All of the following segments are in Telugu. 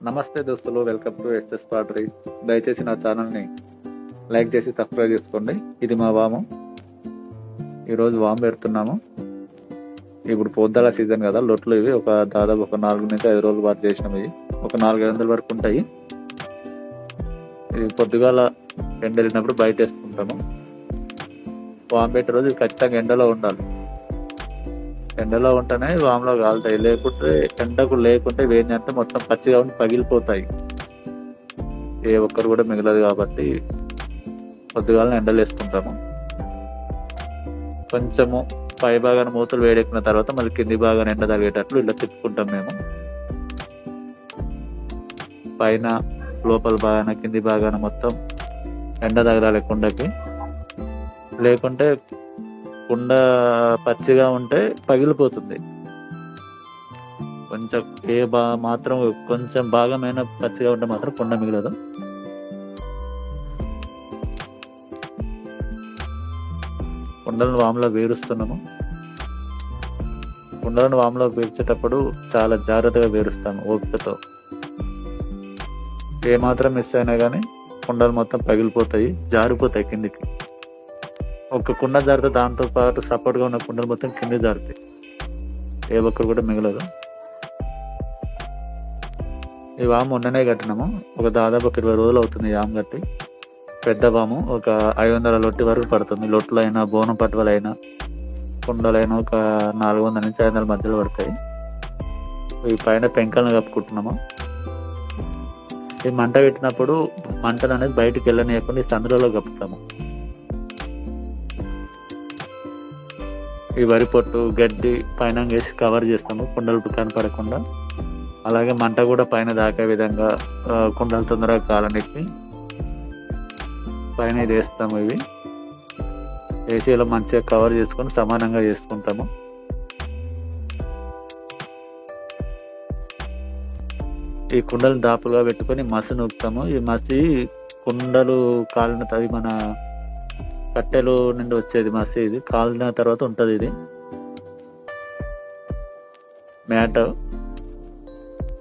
నమస్తే దోస్తులు, వెల్కమ్ టు ఎస్ఎస్ పాటరీ. దయచేసి నా ఛానల్ని లైక్ చేసి సబ్స్క్రైబ్ చేసుకోండి. ఇది మా వాము. ఈరోజు వాము పెడుతున్నాము. ఇప్పుడు పొద్దుల సీజన్ కదా, లొట్లు ఇవి దాదాపు ఒక 4 నుంచి 5 రోజులు పాటు చేసినాము. ఇవి ఒక 400-500 వరకు ఉంటాయి. ఇది పొద్దుగాల ఎండ వెళ్ళినప్పుడు బయట వేసుకుంటాము. వాము పెట్టే రోజు ఇది ఖచ్చితంగా ఎండలో ఉండాలి. ఎండలో ఉంటేనే వాములో కాలుతాయి. లేకుంటే ఎండకు లేకుంటే వేడి అంటే మొత్తం పచ్చిగా ఉండి పగిలిపోతాయి. ఏ ఒక్కరు కూడా మిగలదు కాబట్టి పొద్దుగాలను ఎండలు వేసుకుంటాము. కొంచెము పై భాగాన్ని మూతలు వేడెక్కిన తర్వాత మళ్ళీ కింది భాగాన్ని ఎండ తగ్గేటట్లు ఇలా తిప్పుకుంటాం మేము. పైన లోపల భాగాన కింది భాగాన మొత్తం ఎండ తగలాలి కుండకి. లేకుంటే కుండ పచ్చిగా ఉంటే పగిలిపోతుంది. కొంచెం మాత్రం కొంచెం భాగమైన పచ్చిగా ఉంటే మాత్రం కుండ మిగలదు. కుండలను వాములో వేరుస్తున్నాము. కుండలను వాములో వేర్చేటప్పుడు చాలా జాగ్రత్తగా వేరుస్తాము, ఓపికతో. ఏమాత్రం మిస్ అయినా కానీ కుండలు మొత్తం పగిలిపోతాయి, జారిపోతాయి కిందికి. ఒక కుండ జారితే దాంతో పాటు సపోర్ట్గా ఉన్న కుండలు మొత్తం కింద జారుతాయి. ఏ ఒక్కరు కూడా మిగలదు. ఈ వాము మొన్ననే కట్టినాము. దాదాపు 20 రోజులు అవుతుంది ఈ వాము కట్టి. పెద్ద వాము ఒక 500 లొట్టి వరకు పడుతుంది. లొట్లు అయినా బోనం పట్టువలైనా కుండలైనా ఒక 400 నుంచి 500 మధ్యలో పడతాయి. ఈ పైన పెంకలను కప్పుకుంటున్నాము. ఈ మంట పెట్టినప్పుడు మంటలు అనేది బయటకు వెళ్ళనీయకుండా ఈ సందులో కప్పుతాము. ఈ వరి పొట్టు గడ్డి పైన వేసి కవర్ చేస్తాము కుండలు కనపడకుండా. అలాగే మంట కూడా పైన దాకే విధంగా కుండలు తొందరగా కాలనిప్పి పైన ఇది వేస్తాము. ఇవి ఏసీలో మంచిగా కవర్ చేసుకొని సమానంగా చేసుకుంటాము. ఈ కుండలు దాపులుగా పెట్టుకొని మసి నూపుతాము. ఈ మసి కుండలు కాలిన తవి మన కట్టెలు నుండి వచ్చేది మసి. ఇది కాలిన తర్వాత ఉంటుంది. ఇది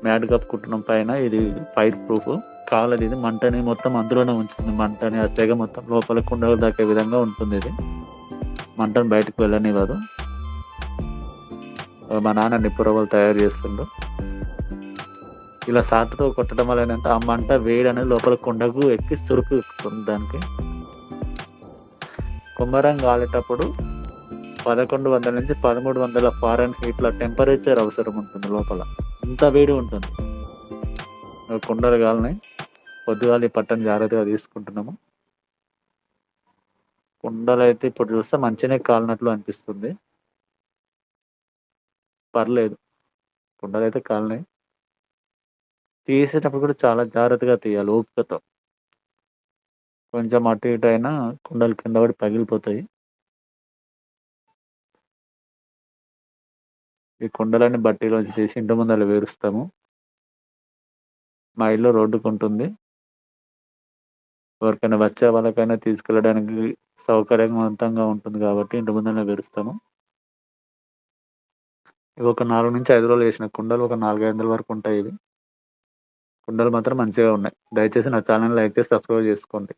మ్యాట్ కప్పుకుంటున్నాం పైన. ఇది ఫైర్ ప్రూఫ్ కాలది. ఇది మంటని మొత్తం అందులోనే ఉంచుతుంది. మంటని ఆ తెగ మొత్తం లోపల కుండలు దాకే విధంగా ఉంటుంది. ఇది మంటను బయటకు వెళ్ళనివ్వదు. మా నాన్న నిప్పురవ్వలు తయారు చేస్తుండు. ఇలా సాటుతో కొట్టడం వల్ల ఏంటంటే ఆ మంట వేడి అనేది లోపల కుండకు ఎక్కి చురుకు ఎక్కుతుంది. దానికి కుమ్మరం కాలేటప్పుడు 1100 నుంచి 1300 ఫారెన్హీట్ టెంపరేచర్ అవసరం ఉంటుంది. లోపల ఇంత వేడి ఉంటుంది. కుండలు కాలని పొద్దుగాలి పట్టని జాగ్రత్తగా తీసుకుంటున్నాము. కుండలు అయితే ఇప్పుడు చూస్తే మంచిగానే కాలినట్లు అనిపిస్తుంది. పర్లేదు, కుండలు అయితే కాలినాయి. తీసేటప్పుడు కూడా చాలా జాగ్రత్తగా తీయాలి, ఓపికతో. కొంచెం అటు ఇటు అయినా కుండలు కింద పడి పగిలిపోతాయి. ఈ కుండలన్నీ బట్టీలోంచి తీసి ఇంటి ముందర వేరుస్తాము. మా ఇల్లు రోడ్డుకు ఉంటుంది. ఎవరికైనా వచ్చే వాళ్ళకైనా తీసుకెళ్ళడానికి సౌకర్యవంతంగా ఉంటుంది కాబట్టి ఇంటి ముందర వేరుస్తాము. ఇవి ఒక 4 నుంచి 5 రోజులు వేసిన కుండలు ఒక 400-500 వరకు ఉంటాయి. ఇవి కుండలు మాత్రం మంచిగా ఉన్నాయి. దయచేసి నా ఛానల్ లైక్ చేసి సబ్స్క్రైబ్ చేసుకోండి.